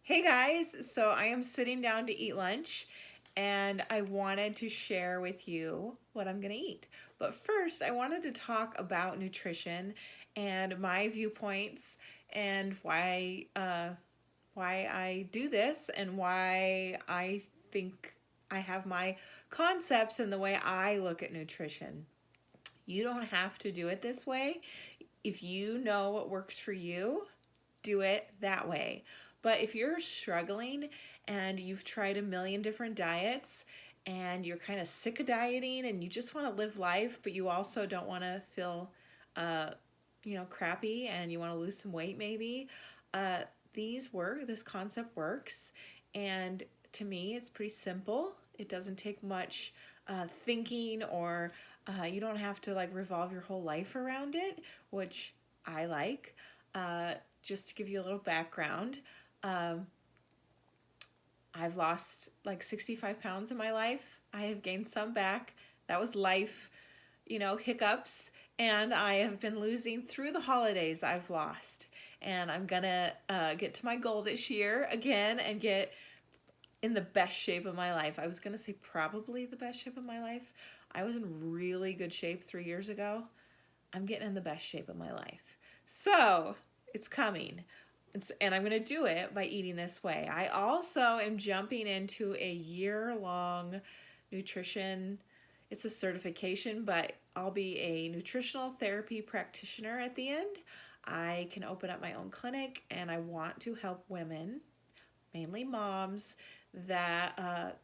Hey guys, so I am sitting down to eat lunch and I wanted to share with you what I'm going to eat. But first, I wanted to talk about nutrition and my viewpoints and why I do this and why I think I have my concepts and the way I look at nutrition. You don't have to do it this way. If you know what works for you, do it that way. But if you're struggling and you've tried a million different diets and you're kind of sick of dieting and you just want to live life, but you also don't want to feel, uh, crappy and you want to lose some weight maybe, uh, these work. This concept works, and to me, it's pretty simple. It doesn't take much thinking, or you don't have to like revolve your whole life around it, which I like. Uh, just to give you a little background, um, I've lost like 65 pounds in my life. I have gained some back. That was life, hiccups. And I have been losing through the holidays. I've lost. And I'm going to get to my goal this year again and get in the best shape of my life. I was going to say probably the best shape of my life. I was in really good shape 3 years ago. I'm getting in the best shape of my life. So it's coming. And I'm going to do it by eating this way. I also am jumping into a year-long nutrition. It's a certification, but I'll be a nutritional therapy practitioner at the end. I can open up my own clinic, and I want to help women, mainly moms, that have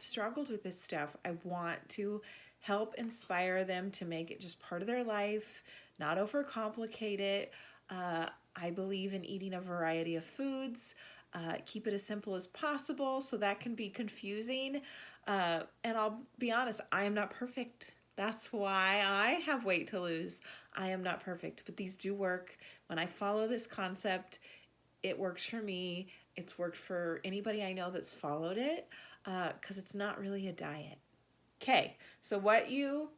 struggled with this stuff. I want to help inspire them to make it just part of their life, not overcomplicate it. Uh, I believe in eating a variety of foods. Keep it as simple as possible, so that can be confusing. And I'll be honest, I am not perfect. That's why I have weight to lose. I am not perfect, but these do work. When I follow this concept, it works for me. It's worked for anybody I know that's followed it, because it's not really a diet. Okay, so what you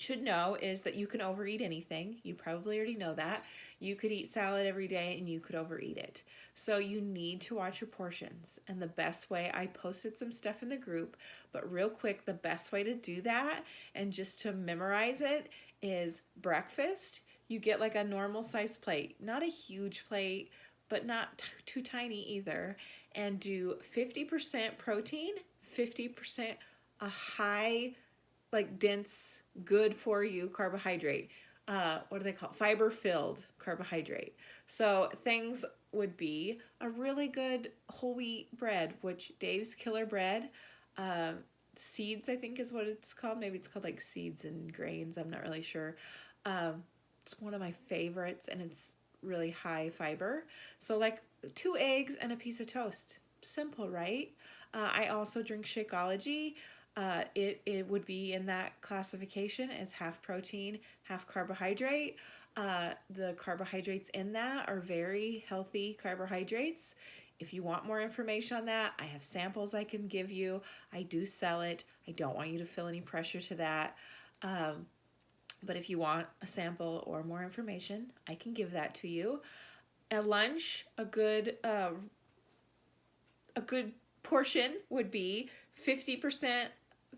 should know is that you can overeat anything. You probably already know that. You could eat salad every day and you could overeat it. So you need to watch your portions. And the best way, I posted some stuff in the group, but real quick, the best way to do that and just to memorize it is breakfast. You get like a normal size plate, not a huge plate, but not too tiny either. And do 50% protein, 50% a high, like dense, good for you carbohydrate. What do they call it? Fiber filled carbohydrate. So things would be a really good whole wheat bread, which Dave's Killer Bread, uh, seeds, I think is what it's called. Maybe it's called like seeds and grains. I'm not really sure. It's one of my favorites, and it's really high fiber. So like 2 eggs and a piece of toast. Simple, right? I also drink Shakeology. It would be in that classification as half protein, half carbohydrate. The carbohydrates in that are very healthy carbohydrates. If you want more information on that, I have samples I can give you. I do sell it. I don't want you to feel any pressure to that. Um, but if you want a sample or more information, I can give that to you. At lunch, a good portion would be 50%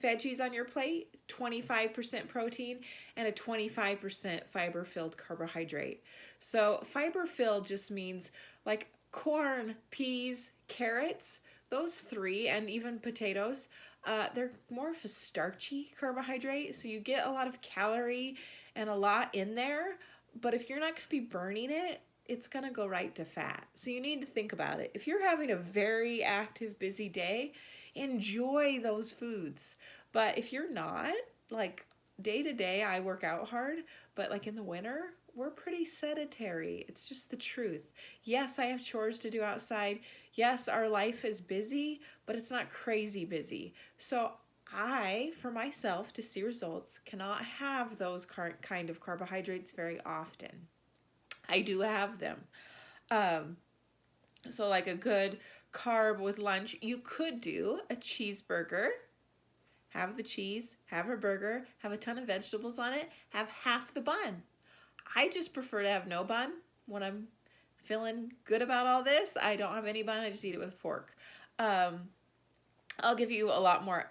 veggies on your plate, 25% protein, and a 25% fiber filled carbohydrate. So, fiber filled just means like corn, peas, carrots, those three, and even potatoes. They're more of a starchy carbohydrate, so you get a lot of calorie and a lot in there. But if you're not going to be burning it, it's going to go right to fat. So you need to think about it. If you're having a very active, busy day, enjoy those foods. But if you're not, like day to day, I work out hard, but like in the winter, we're pretty sedentary. It's just the truth. Yes, I have chores to do outside. Yes, our life is busy, but it's not crazy busy. So I, for myself, to see results, cannot have those kind of carbohydrates very often. I do have them. Um, so, like a good carb with lunch, you could do a cheeseburger, have the cheese, have a burger, have a ton of vegetables on it, have half the bun. I just prefer to have no bun when I'm feeling good about all this. I don't have any bun. I just eat it with a fork. Um, I'll give you a lot more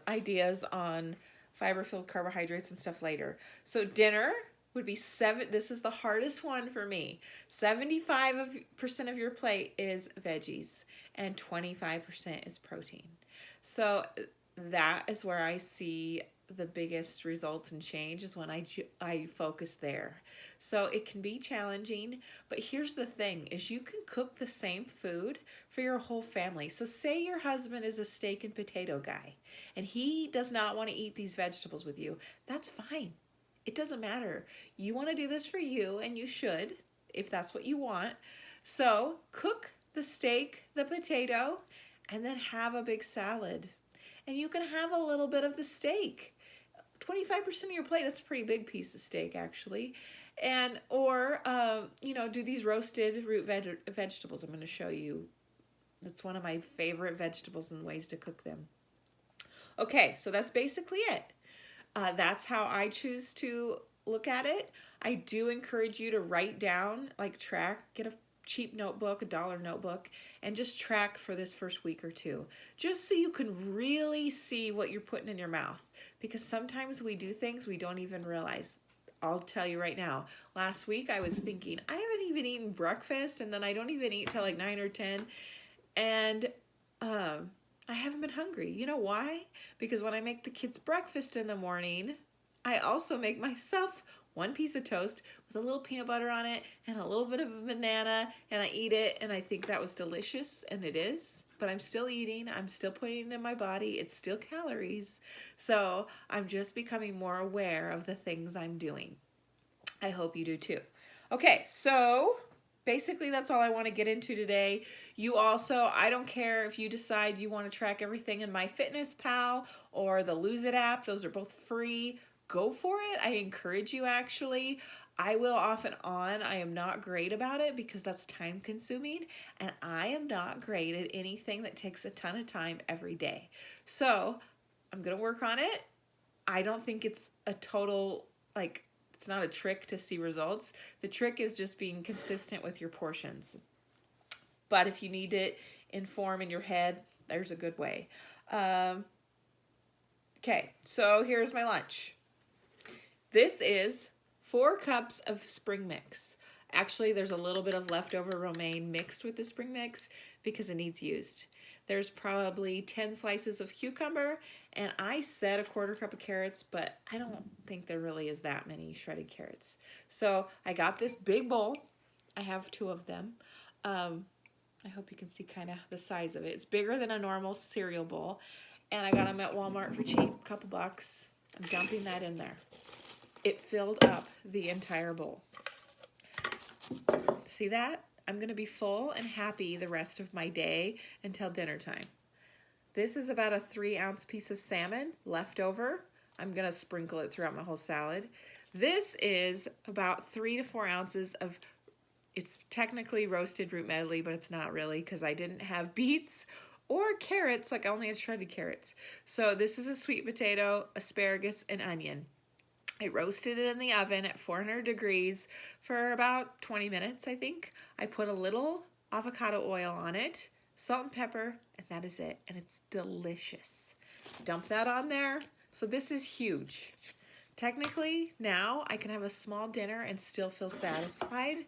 ideas on fiber-filled carbohydrates and stuff later. So dinner would be this is the hardest one for me. 75% of your plate is veggies and 25% is protein. So that is where I see the biggest results and change, is when I focus there. So it can be challenging, but here's the thing, is you can cook the same food for your whole family. So say your husband is a steak and potato guy and he does not want to eat these vegetables with you. That's fine. It doesn't matter. You want to do this for you, and you should, if that's what you want. So cook the steak, the potato, and then have a big salad. And you can have a little bit of the steak. 25% of your plate, that's a pretty big piece of steak, actually. And, or, do these roasted root vegetables. I'm going to show you. That's one of my favorite vegetables and ways to cook them. Okay, so that's basically it. That's how I choose to look at it. I do encourage you to write down, get a cheap notebook, $1 notebook, and just track for this first week or two, just so you can really see what you're putting in your mouth. Because sometimes we do things we don't even realize. I'll tell you right now, last week I was thinking, I haven't even eaten breakfast, and then I don't even eat till like 9 or 10, and I haven't been hungry. You know why? Because when I make the kids breakfast in the morning, I also make myself one piece of toast with a little peanut butter on it and a little bit of a banana, and I eat it, and I think that was delicious, and it is. But I'm still eating. I'm still putting it in my body. It's still calories. So I'm just becoming more aware of the things I'm doing. I hope you do too. Okay, so basically that's all I want to get into today. You also, I don't care if you decide you want to track everything in MyFitnessPal or the Lose It app. Those are both free. Go for it. I encourage you, actually. I will off and on. I am not great about it because that's time consuming, and I am not great at anything that takes a ton of time every day. So I'm going to work on it. I don't think it's a total, it's not a trick to see results. The trick is just being consistent with your portions. But if you need it in form in your head, there's a good way. Okay, so here's my lunch. This is 4 cups of spring mix. Actually, there's a little bit of leftover romaine mixed with the spring mix because it needs used. There's probably 10 slices of cucumber, and I said 1/4 cup of carrots, but I don't think there really is that many shredded carrots. So I got this big bowl. I have 2 of them. I hope you can see kind of the size of it. It's bigger than a normal cereal bowl, and I got them at Walmart for cheap, a couple bucks. I'm dumping that in there. It filled up the entire bowl. See that? I'm going to be full and happy the rest of my day until dinner time. This is about a 3-ounce piece of salmon left over. I'm going to sprinkle it throughout my whole salad. This is about 3 to 4 ounces of, it's technically roasted root medley, but it's not really because I didn't have beets or carrots. I only had shredded carrots. So this is a sweet potato, asparagus, and onion. I roasted it in the oven at 400 degrees for about 20 minutes, I think. I put a little avocado oil on it, salt and pepper, and that is it. And it's delicious. Dump that on there. So this is huge. Technically, now I can have a small dinner and still feel satisfied.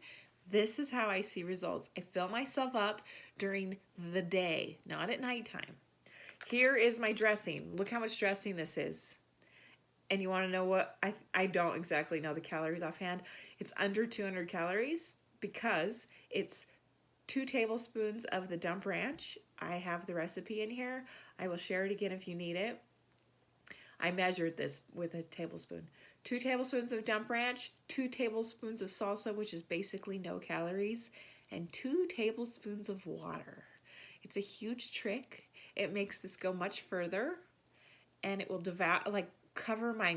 This is how I see results. I fill myself up during the day, not at nighttime. Here is my dressing. Look how much dressing this is. And you want to know what? I don't exactly know the calories offhand. It's under 200 calories because it's 2 tablespoons of the Dump Ranch. I have the recipe in here. I will share it again if you need it. I measured this with a tablespoon. 2 tablespoons of Dump Ranch, 2 tablespoons of salsa, which is basically no calories, and 2 tablespoons of water. It's a huge trick. It makes this go much further, and it will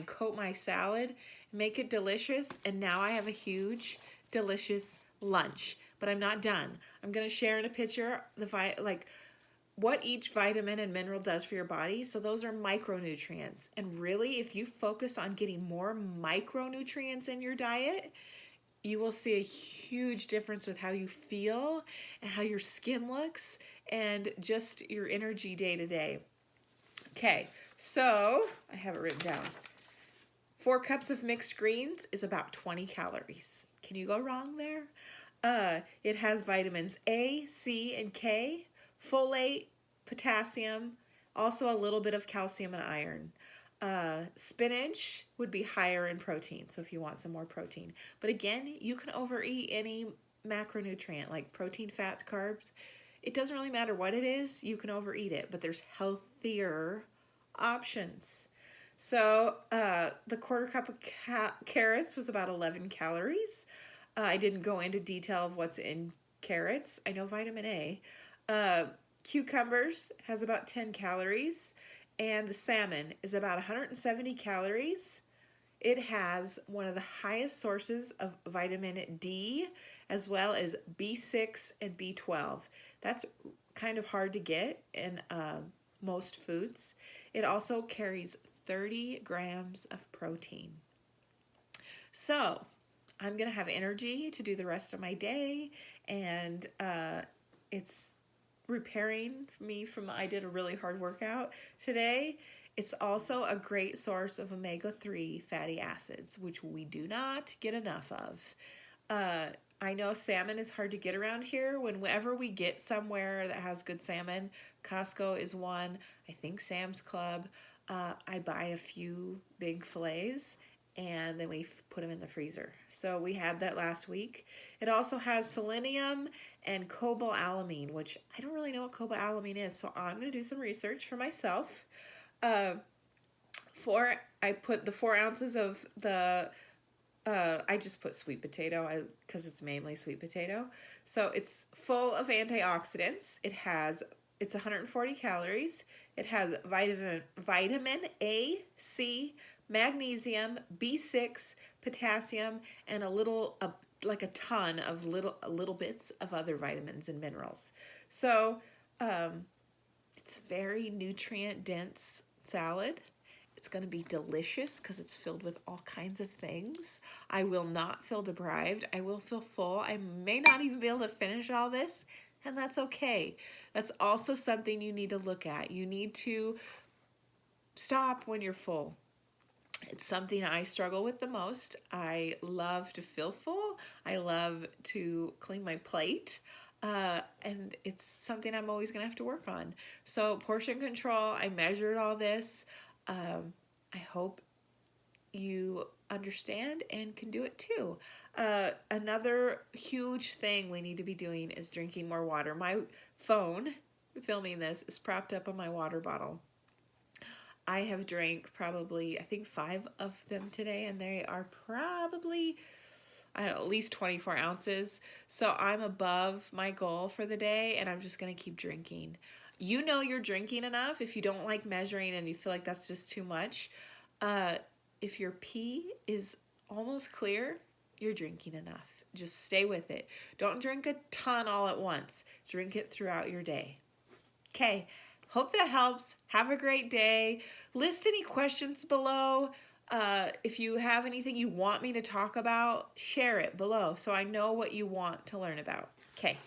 coat my salad, make it delicious, and now I have a huge, delicious lunch. But I'm not done. I'm going to share in a picture what each vitamin and mineral does for your body. So those are micronutrients. And really, if you focus on getting more micronutrients in your diet, you will see a huge difference with how you feel and how your skin looks and just your energy day to day. Okay, so I have it written down. 4 cups of mixed greens is about 20 calories. Can you go wrong there? It has vitamins A, C, and K, folate, potassium, also a little bit of calcium and iron. Spinach would be higher in protein, so if you want some more protein. But again, you can overeat any macronutrient like protein, fats, carbs. It doesn't really matter what it is, you can overeat it, but there's healthier options. So the quarter cup of carrots was about 11 calories. I didn't go into detail of what's in carrots. I know vitamin A. Cucumbers has about 10 calories. And the salmon is about 170 calories. It has one of the highest sources of vitamin D as well as B6 and B12. That's kind of hard to get in most foods. It also carries 30 grams of protein. So I'm going to have energy to do the rest of my day, and it's repairing me from, I did a really hard workout today. It's also a great source of omega-3 fatty acids, which we do not get enough of. I know salmon is hard to get around here. Whenever we get somewhere that has good salmon, Costco is one, I think Sam's Club, I buy a few big fillets and then we put them in the freezer. So we had that last week. It also has selenium and cobalamin, which I don't really know what cobalamin is, so I'm going to do some research for myself. I put the 4 ounces of the, I just put sweet potato because it's mainly sweet potato. So it's full of antioxidants. It's 140 calories. It has vitamin A, C, magnesium, B6, potassium, and like a ton of little bits of other vitamins and minerals. So it's a very nutrient dense salad. It's going to be delicious because it's filled with all kinds of things. I will not feel deprived. I will feel full. I may not even be able to finish all this, and that's okay. That's also something you need to look at. You need to stop when you're full. It's something I struggle with the most. I love to feel full. I love to clean my plate. And it's something I'm always going to have to work on. So portion control, I measured all this. I hope you understand and can do it too. Another huge thing we need to be doing is drinking more water. My phone, filming this, is propped up on my water bottle. I have drank probably, I think 5 of them today, and they are probably, I don't know, at least 24 ounces. So I'm above my goal for the day, and I'm just going to keep drinking. You know you're drinking enough if you don't like measuring and you feel like that's just too much. If your pee is almost clear, you're drinking enough. Just stay with it. Don't drink a ton all at once. Drink it throughout your day. Okay. Hope that helps. Have a great day. List any questions below. If you have anything you want me to talk about, share it below so I know what you want to learn about. Okay.